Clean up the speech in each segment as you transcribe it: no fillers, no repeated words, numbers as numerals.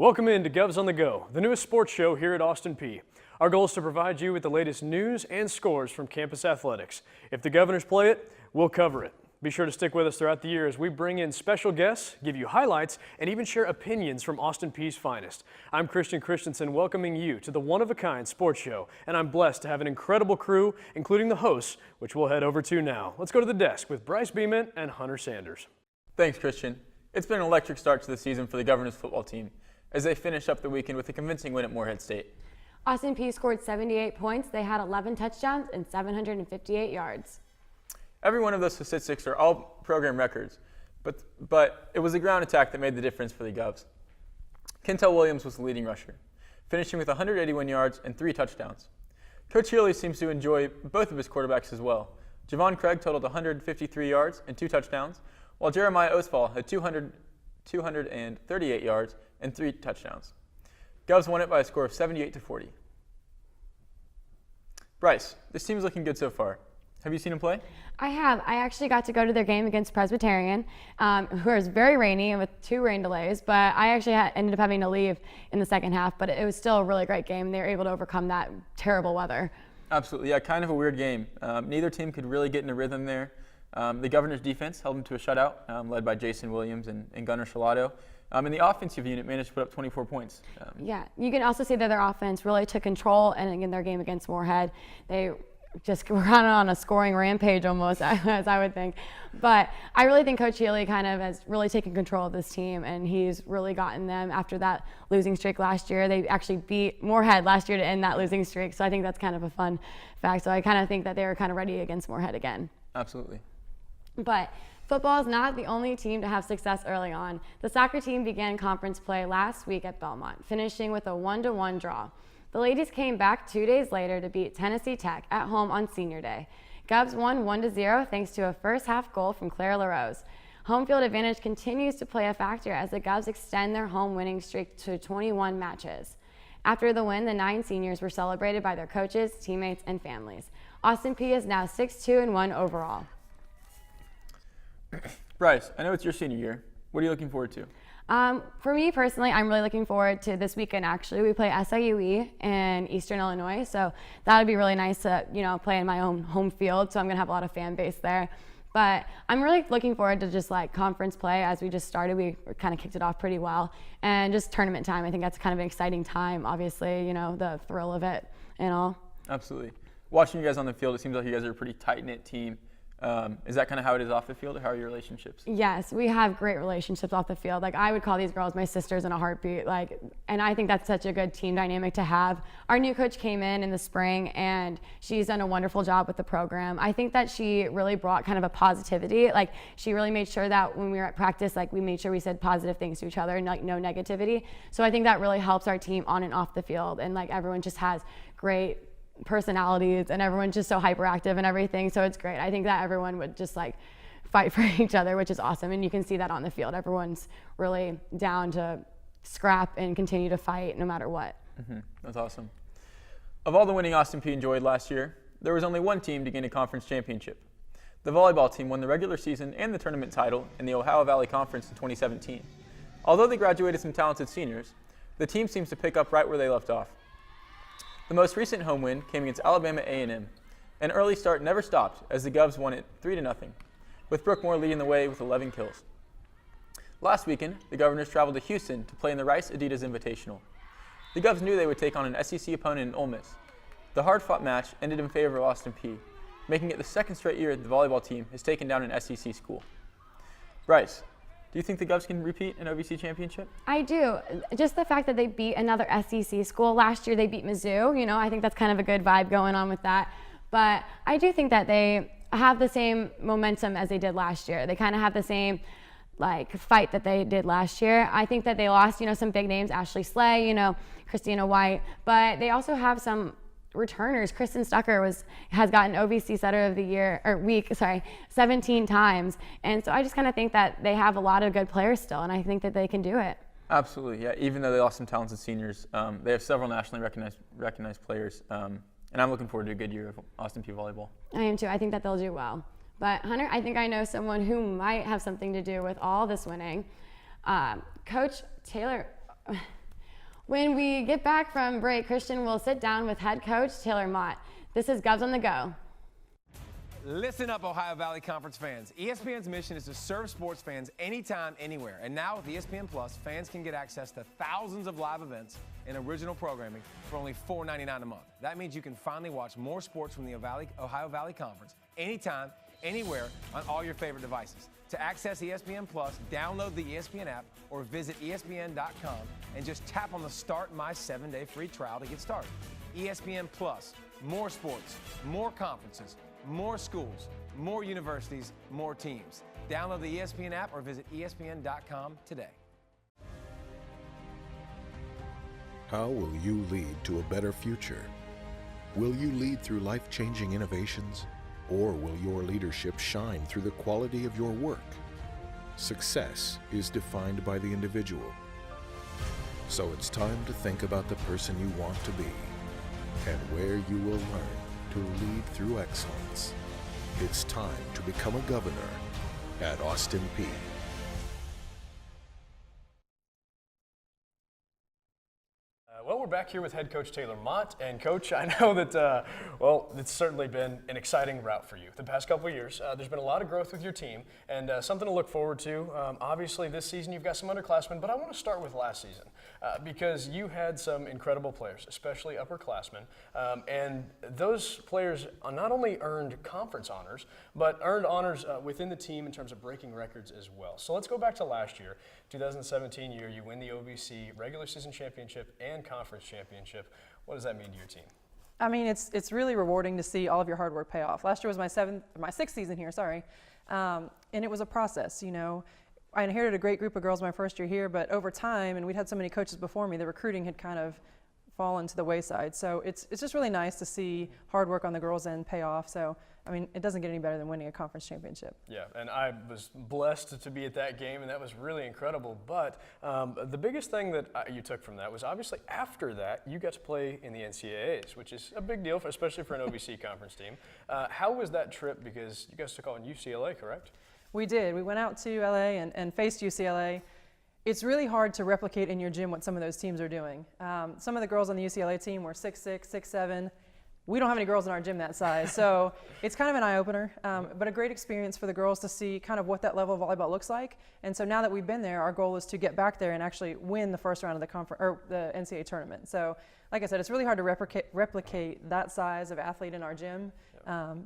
Welcome in to Govs on the Go, the newest sports show here at Austin Peay. Our goal is to provide you with the latest news and scores from campus athletics. If the Governors play it, we'll cover it. Be sure to stick with us throughout the year as we bring in special guests, give you highlights, and even share opinions from Austin Peay's finest. I'm Christenson, welcoming you to the one-of-a-kind sports show, and I'm blessed to have an incredible crew, including the hosts, which we'll head over to now. Let's go to the desk with Brice, Bement, and Hunter Sanders. Thanks, Christian. It's been an electric start to the season for the Governors football team as they finish up the weekend with a convincing win at Morehead State. Austin Peay scored 78 points. They had 11 touchdowns and 758 yards. Every one of those statistics are all program records, but it was the ground attack that made the difference for the Govs. Kentel Williams was the leading rusher, finishing with 181 yards and 3 touchdowns. Coach Healy seems to enjoy both of his quarterbacks as well. Javon Craig totaled 153 yards and 2 touchdowns, while Jeremiah Osfall had 238 yards and 3 touchdowns. Govs won it by a score of 78-40. Brice, this team is looking good so far. Have you seen him play? I have. I actually got to go to their game against Presbyterian, who was very rainy and with 2 rain delays, but I actually ended up having to leave in the second half, but it was still a really great game. They were able to overcome that terrible weather. Absolutely, yeah, kind of a weird game. Neither team could really get in a rhythm there. The Governors' defense held them to a shutout, led by Jason Williams and Gunnar Shalado. And the offensive unit managed to put up 24 points. Yeah, you can also see that their offense really took control, and in their game against Morehead, they just were kind of on a scoring rampage almost, as I would think. But I really think Coach Healy kind of has really taken control of this team, and he's really gotten them after that losing streak last year. They actually beat Morehead last year to end that losing streak, so I think that's kind of a fun fact. So I kind of think that they were kind of ready against Morehead again. Absolutely. But football is not the only team to have success early on. The soccer team began conference play last week at Belmont, finishing with a 1-1 draw. The ladies came back 2 days later to beat Tennessee Tech at home on Senior Day. Govs won 1-0 thanks to a first-half goal from Claire LaRose. Home field advantage continues to play a factor as the Govs extend their home winning streak to 21 matches. After the win, the 9 seniors were celebrated by their coaches, teammates, and families. Austin Peay is now 6-2-1 overall. Brice, I know it's your senior year. What are you looking forward to? For me personally, I'm really looking forward to this weekend. Actually, we play SIUE in Eastern Illinois, so that would be really nice to play in my own home field. So I'm gonna have a lot of fan base there. But I'm really looking forward to just like conference play. As we just started, we kind of kicked it off pretty well, and just tournament time. I think that's kind of an exciting time. Obviously, the thrill of it and all. Absolutely. Watching you guys on the field, it seems like you guys are a pretty tight-knit team. Is that kind of how it is off the field, or how are your relationships? Yes, we have great relationships off the field. Like, I would call these girls my sisters in a heartbeat. And I think that's such a good team dynamic to have. Our new coach came in the spring, and she's done a wonderful job with the program. I think that she really brought kind of a positivity. Like, she really made sure that when we were at practice, we made sure we said positive things to each other and no negativity. So I think that really helps our team on and off the field. And everyone just has great personalities, and everyone's just so hyperactive and everything, so it's great. I think that everyone would just fight for each other, which is awesome, and you can see that on the field. Everyone's really down to scrap and continue to fight no matter what. That's awesome. Of all the winning Austin Peay enjoyed last year, there was only one team to gain a conference championship. The volleyball team won the regular season and the tournament title in the Ohio Valley Conference in 2017. Although they graduated some talented seniors, the team seems to pick up right where they left off. The most recent home win came against Alabama A&M. An early start never stopped as the Govs won it 3-0, with Brooke Moore leading the way with 11 kills. Last weekend, the Governors traveled to Houston to play in the Rice Adidas Invitational. The Govs knew they would take on an SEC opponent in Ole Miss. The hard-fought match ended in favor of Austin Peay, making it the second straight year the volleyball team has taken down an SEC school. Brice, do you think the Govs can repeat an OVC championship? I do. Just the fact that they beat another SEC school. Last year they beat Mizzou. I think that's kind of a good vibe going on with that. But I do think that they have the same momentum as they did last year. They kind of have the same fight that they did last year. I think that they lost, some big names, Ashley Slay, Christina White, but they also have some returners. Kristen Stucker has gotten OVC Setter of the Year week 17 times, and so I just kind of think that they have a lot of good players still, and I think that they can do it. Absolutely, yeah. Even though they lost some talented seniors, they have several nationally recognized players, and I'm looking forward to a good year of Austin Peay volleyball. I am too. I think that they'll do well. But Hunter, I think I know someone who might have something to do with all this winning. Coach Taylor. When we get back from break, Christian will sit down with head coach Taylor Mott. This is Govs on the Go. Listen up, Ohio Valley Conference fans. ESPN's mission is to serve sports fans anytime, anywhere. And now with ESPN Plus, fans can get access to thousands of live events and original programming for only $4.99 a month. That means you can finally watch more sports from the Ohio Valley Conference anytime, anywhere on all your favorite devices. To access ESPN Plus, download the ESPN app or visit ESPN.com and just tap on the Start My 7-Day free trial to get started. ESPN Plus, more sports, more conferences, more schools, more universities, more teams. Download the ESPN app or visit ESPN.com today. How will you lead to a better future? Will you lead through life-changing innovations? Or will your leadership shine through the quality of your work? Success is defined by the individual. So it's time to think about the person you want to be and where you will learn to lead through excellence. It's time to become a governor at Austin Peay. Well, we're back here with head coach Taylor Mott. And coach, I know that, well, it's certainly been an exciting route for you the past couple of years. There's been a lot of growth with your team and something to look forward to. Obviously, this season you've got some underclassmen, but I want to start with last season because you had some incredible players, especially upperclassmen. And those players not only earned conference honors, but earned honors within the team in terms of breaking records as well. So let's go back to last year, 2017 year. You win the OVC regular season championship and conference championship. What does that mean to your team? I mean, it's really rewarding to see all of your hard work pay off. Last year was my sixth season here, and it was a process. You know, I inherited a great group of girls my first year here, but over time, and we'd had so many coaches before me, the recruiting had kind of fallen to the wayside. So it's just really nice to see hard work on the girls' end pay off. So I mean, it doesn't get any better than winning a conference championship. Yeah, and I was blessed to be at that game, and that was really incredible. But the biggest thing that you took from that was obviously after that, you got to play in the NCAAs, which is a big deal, especially for an OVC conference team. How was that trip? Because you guys took on UCLA, correct? We did. We went out to LA and faced UCLA. It's really hard to replicate in your gym what some of those teams are doing. Some of the girls on the UCLA team were 6'6", 6'7". We don't have any girls in our gym that size, so it's kind of an eye-opener, but a great experience for the girls to see kind of what that level of volleyball looks like. And so now that we've been there, our goal is to get back there and actually win the first round of the NCAA tournament. So, like I said, it's really hard to replicate that size of athlete in our gym.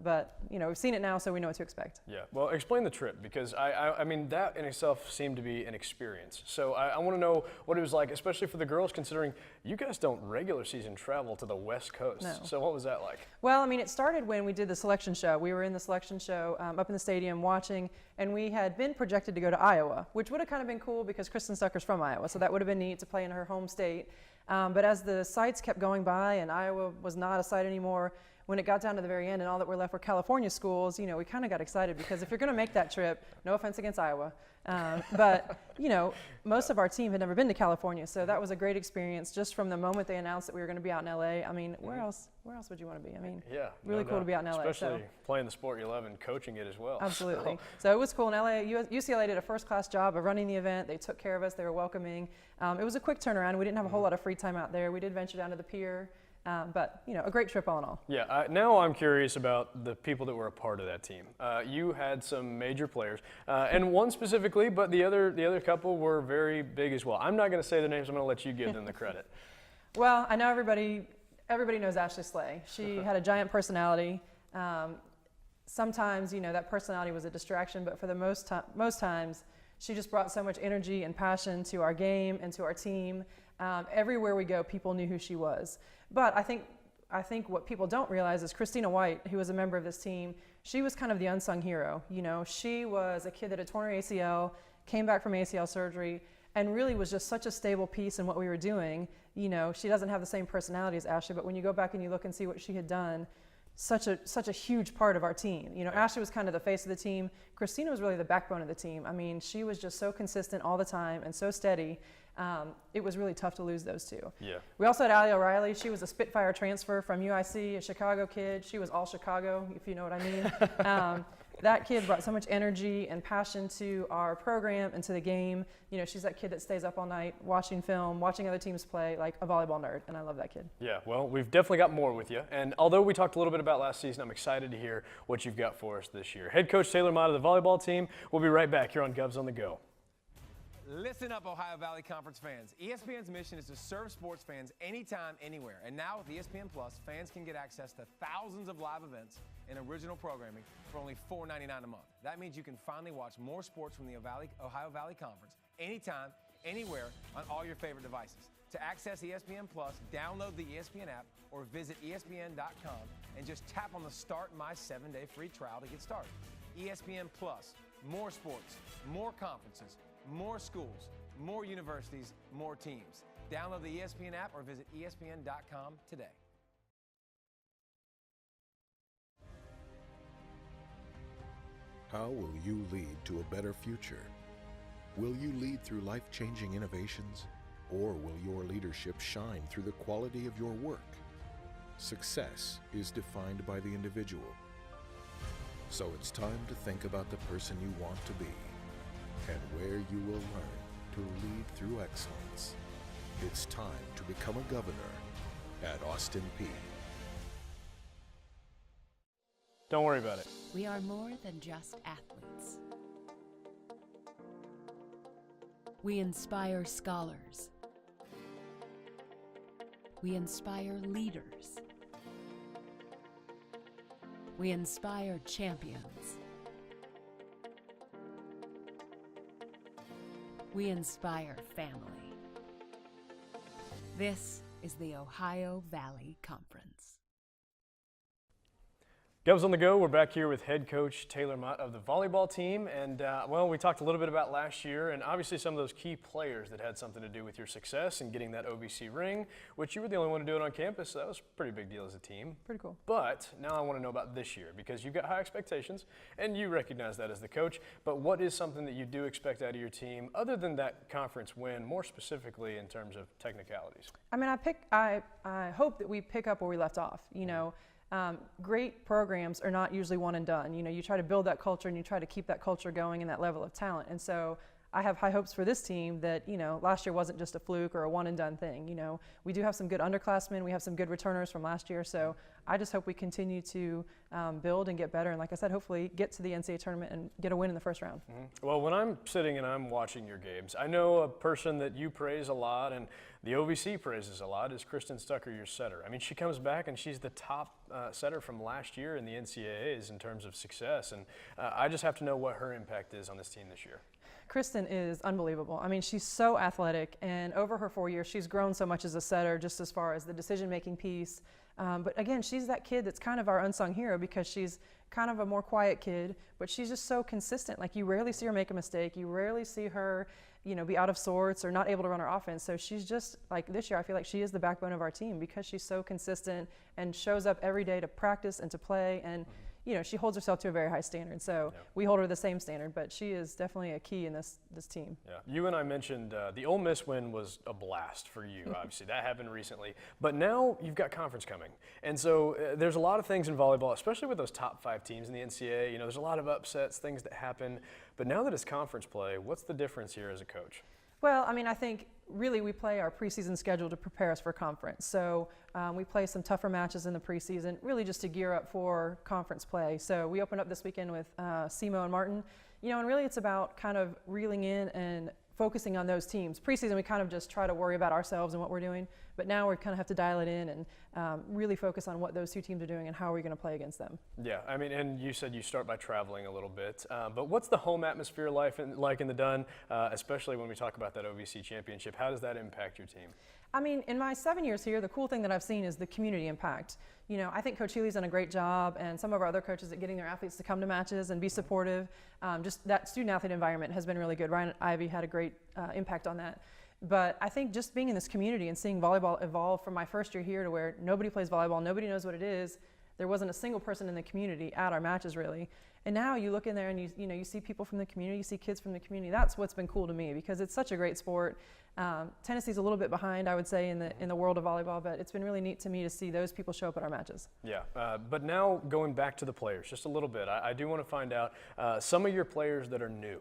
But you know, we've seen it now, so we know what to expect. Yeah. Well, explain the trip, because I mean, that in itself seemed to be an experience. So I want to know what it was like, especially for the girls, considering you guys don't regular season travel to the West Coast. No. So what was that like? Well, I mean, it started when we did the selection show. We were in the selection show up in the stadium watching, and we had been projected to go to Iowa, which would have kind of been cool because Kristen Stucker's from Iowa, so that would have been neat to play in her home state. But as the sites kept going by and Iowa was not a site anymore, when it got down to the very end and all that were left were California schools, you know, we kind of got excited because if you're going to make that trip, no offense against Iowa, but, you know, most of our team had never been to California, so that was a great experience just from the moment they announced that we were going to be out in LA. I mean, where else would you want to be? I mean, yeah, really cool to be out in LA. Especially playing the sport you love and coaching it as well. Absolutely. So it was cool in LA. UCLA did a first-class job of running the event. They took care of us. They were welcoming. It was a quick turnaround. We didn't have a whole lot of free time out there. We did venture down to the pier. But, you know, a great trip all in all. Yeah, now I'm curious about the people that were a part of that team. You had some major players, and one specifically, but the other couple were very big as well. I'm not going to say their names. I'm going to let you give them the credit. Well, I know everybody knows Ashley Slay. She had a giant personality. Sometimes, you know, that personality was a distraction, but for the most times, she just brought so much energy and passion to our game and to our team. Everywhere we go, people knew who she was. But I think what people don't realize is Christina White, who was a member of this team, she was kind of the unsung hero. You know, she was a kid that had torn her ACL, came back from ACL surgery, and really was just such a stable piece in what we were doing. You know, she doesn't have the same personality as Ashley, but when you go back and you look and see what she had done, such a huge part of our team. You know, Ashley was kind of the face of the team. Christina was really the backbone of the team. I mean, she was just so consistent all the time and so steady. It was really tough to lose those two. Yeah. We also had Allie O'Reilly. She was a Spitfire transfer from UIC, a Chicago kid. She was all Chicago, if you know what I mean. that kid brought so much energy and passion to our program and to the game. You know, she's that kid that stays up all night watching film, watching other teams play, like a volleyball nerd, and I love that kid. Yeah, well, we've definitely got more with you. And although we talked a little bit about last season, I'm excited to hear what you've got for us this year. Head coach Taylor Mott of the volleyball team. We'll be right back here on Govs on the Go. Listen up, Ohio Valley Conference fans. ESPN's mission is to serve sports fans anytime, anywhere. And now with ESPN Plus, fans can get access to thousands of live events and original programming for only $4.99 a month. That means you can finally watch more sports from the Ohio Valley Conference anytime, anywhere on all your favorite devices. To access ESPN Plus, download the ESPN app or visit ESPN.com and just tap on the Start My 7-Day free trial to get started. ESPN Plus, more sports, more conferences, more schools, more universities, more teams. Download the ESPN app or visit ESPN.com today. How will you lead to a better future? Will you lead through life-changing innovations, or will your leadership shine through the quality of your work? Success is defined by the individual. So it's time to think about the person you want to be and where you will learn to lead through excellence. It's time to become a governor at Austin Peay. Don't worry about it. We are more than just athletes. We inspire scholars. We inspire leaders. We inspire champions. We inspire family. This is the Ohio Valley Conference. Govs on the Go, we're back here with head coach Taylor Mott of the volleyball team. And, well, we talked a little bit about last year and obviously some of those key players that had something to do with your success and getting that OVC ring, which you were the only one to do it on campus, so that was a pretty big deal as a team. Pretty cool. But now I want to know about this year because you've got high expectations and you recognize that as the coach. But what is something that you do expect out of your team other than that conference win, more specifically in terms of technicalities? I mean, I hope that we pick up where we left off. You know, great programs are not usually one and done. You know, you try to build that culture and you try to keep that culture going and that level of talent. And so I have high hopes for this team that, you know, last year wasn't just a fluke or a one and done thing. You know, we do have some good underclassmen. We have some good returners from last year. So I just hope we continue to build and get better. And like I said, hopefully get to the NCAA tournament and get a win in the first round. Mm-hmm. Well, when I'm sitting and I'm watching your games, I know a person that you praise a lot and the OVC praises a lot is Christenson, your setter. I mean, she comes back and she's the top setter from last year in the NCAAs in terms of success. And I just have to know what her impact is on this team this year. Kristen is unbelievable. I mean, she's so athletic, and over her 4 years, she's grown so much as a setter, just as far as the decision-making piece. But again, she's that kid that's kind of our unsung hero because she's kind of a more quiet kid, but she's just so consistent. Like, you rarely see her make a mistake. You rarely see her, you know, be out of sorts or not able to run her offense. So she's just, like, this year I feel like she is the backbone of our team because she's so consistent and shows up every day to practice and to play. And you know, she holds herself to a very high standard. So we hold her the same standard, but she is definitely a key in this team. Yeah, you and I mentioned the Ole Miss win was a blast for you, obviously. That happened recently. But now you've got conference coming. And so there's a lot of things in volleyball, especially with those top 5 teams in the NCAA. You know, there's a lot of upsets, things that happen. But now that it's conference play, what's the difference here as a coach? Well, I mean, I think really we play our preseason schedule to prepare us for conference. So we play some tougher matches in the preseason, really just to gear up for conference play. So we opened up this weekend with SEMO and Martin. You know, and really it's about kind of reeling in and focusing on those teams. Preseason, we kind of just try to worry about ourselves and what we're doing. But now we kind of have to dial it in and really focus on what those 2 teams are doing and how are we going to play against them. Yeah, I mean, and you said you start by traveling a little bit. But what's the home atmosphere like in the Dun, especially when we talk about that OVC championship? How does that impact your team? I mean, in my 7 years here, the cool thing that I've seen is the community impact. You know, I think Coach Healy's done a great job, and some of our other coaches at getting their athletes to come to matches and be supportive. Just that student-athlete environment has been really good. Ryan Ivey had a great impact on that. But I think just being in this community and seeing volleyball evolve from my first year here to where nobody plays volleyball, nobody knows what it is, there wasn't a single person in the community at our matches really. And now you look in there and you see people from the community, you see kids from the community. That's what's been cool to me because it's such a great sport. Tennessee's a little bit behind, I would say, in the world of volleyball, but it's been really neat to me to see those people show up at our matches. Yeah, but now going back to the players just a little bit, I do want to find out some of your players that are new,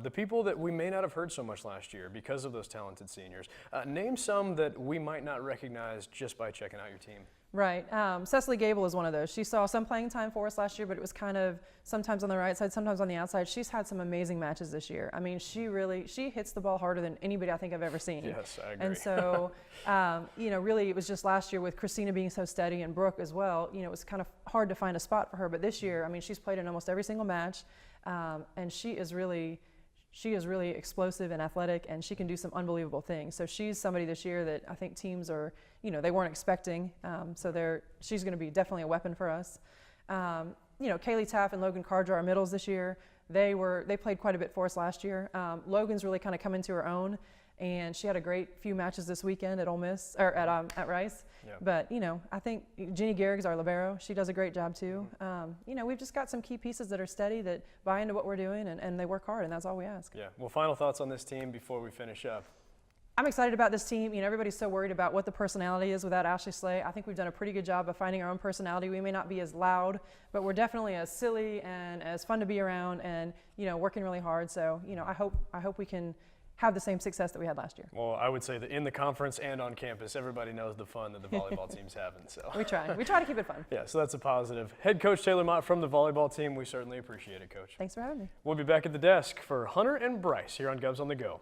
the people that we may not have heard so much last year because of those talented seniors. Name some that we might not recognize just by checking out your team. Right. Cecily Gable is one of those. She saw some playing time for us last year, but it was kind of sometimes on the right side, sometimes on the outside. She's had some amazing matches this year. I mean, she hits the ball harder than anybody I think I've ever seen. Yes, I agree. And so, really it was just last year with Christina being so steady and Brooke as well, it was kind of hard to find a spot for her. But this year, I mean, she's played in almost every single match, and she is really explosive and athletic, and she can do some unbelievable things. So she's somebody this year that I think teams are, they weren't expecting. So she's going to be definitely a weapon for us. Kaylee Taff and Logan Cardra are middles this year. They played quite a bit for us last year. Logan's really kind of come into her own, and she had a great few matches this weekend at Ole Miss or at Rice. Yep. But I think Jenny Garrigg's our libero. She does a great job too. We've just got some key pieces that are steady that buy into what we're doing and they work hard, and that's all we ask. Yeah. Well, final thoughts on this team before we finish up. I'm excited about this team. Everybody's so worried about what the personality is without Ashley Slay. I think we've done a pretty good job of finding our own personality. We may not be as loud, but we're definitely as silly and as fun to be around, and working really hard. So I hope we can have the same success that we had last year. Well, I would say that in the conference and on campus, everybody knows the fun that the volleyball team's having. So we try to keep it fun. Yeah, so that's a positive. Head coach Taylor Mott from the volleyball team, we certainly appreciate it, Coach. Thanks for having me. We'll be back at the desk for Hunter and Brice here on Govs on the Go.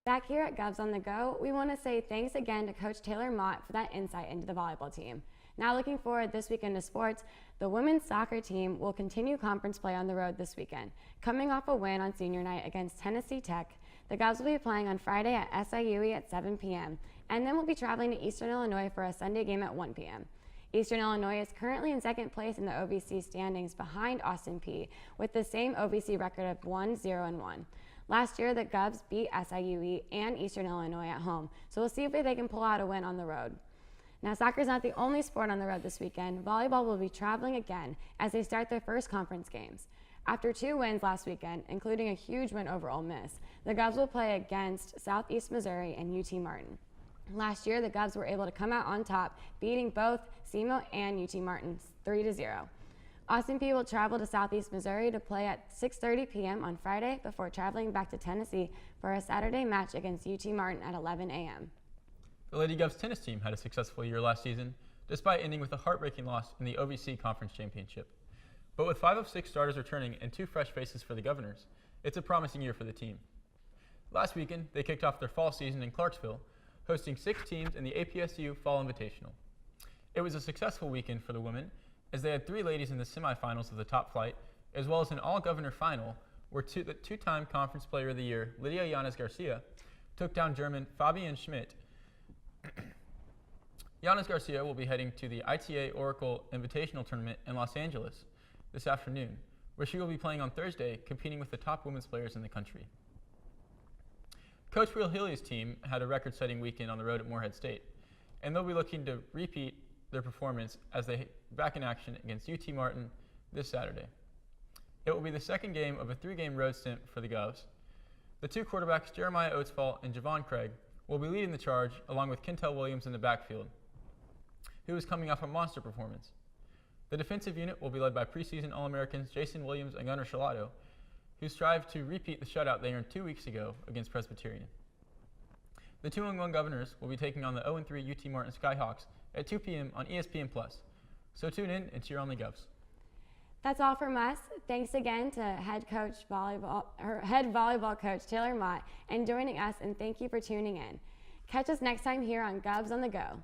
Back here at Govs on the Go, we want to say thanks again to Coach Taylor Mott for that insight into the volleyball team. Now looking forward this weekend to sports, the women's soccer team will continue conference play on the road this weekend. Coming off a win on senior night against Tennessee Tech, the Govs will be playing on Friday at SIUE at 7 p.m. and then we'll be traveling to Eastern Illinois for a Sunday game at 1 p.m. Eastern Illinois is currently in second place in the OVC standings behind Austin Peay with the same OVC record of 1-0-1. Last year, the Govs beat SIUE and Eastern Illinois at home, so we'll see if they can pull out a win on the road. Now, soccer is not the only sport on the road this weekend. Volleyball will be traveling again as they start their first conference games. After 2 wins last weekend, including a huge win over Ole Miss, the Govs will play against Southeast Missouri and UT Martin. Last year, the Govs were able to come out on top, beating both SEMO and UT Martin 3-0. Austin Peay will travel to Southeast Missouri to play at 6:30 p.m. on Friday before traveling back to Tennessee for a Saturday match against UT Martin at 11 a.m. The Lady Govs tennis team had a successful year last season, despite ending with a heartbreaking loss in the OVC Conference Championship. But with 5 of 6 starters returning and 2 fresh faces for the Governors, it's a promising year for the team. Last weekend, they kicked off their fall season in Clarksville, hosting 6 teams in the APSU Fall Invitational. It was a successful weekend for the women, as they had 3 ladies in the semifinals of the top flight, as well as an all-Governor final, where the 2-time Conference Player of the Year, Lydia Yanes Garcia, took down German Fabian Schmidt. Yanes Garcia will be heading to the ITA Oracle Invitational Tournament in Los Angeles this afternoon, where she will be playing on Thursday, competing with the top women's players in the country. Coach Will Healy's team had a record-setting weekend on the road at Morehead State, and they'll be looking to repeat their performance as they back in action against UT Martin this Saturday. It will be the second game of a 3-game road stint for the Govs. The 2 quarterbacks, Jeremiah Oatsfall and Javon Craig, will be leading the charge, along with Kentel Williams in the backfield, who is coming off a monster performance. The defensive unit will be led by preseason All-Americans Jason Williams and Gunnar Shalato, who strive to repeat the shutout they earned 2 weeks ago against Presbyterian. The 2-1 Governors will be taking on the 0-3 UT Martin Skyhawks at 2 p.m. on ESPN+. So tune in and cheer on the Govs. That's all from us. Thanks again to head volleyball coach Taylor Mott and joining us, and thank you for tuning in. Catch us next time here on Govs on the Go.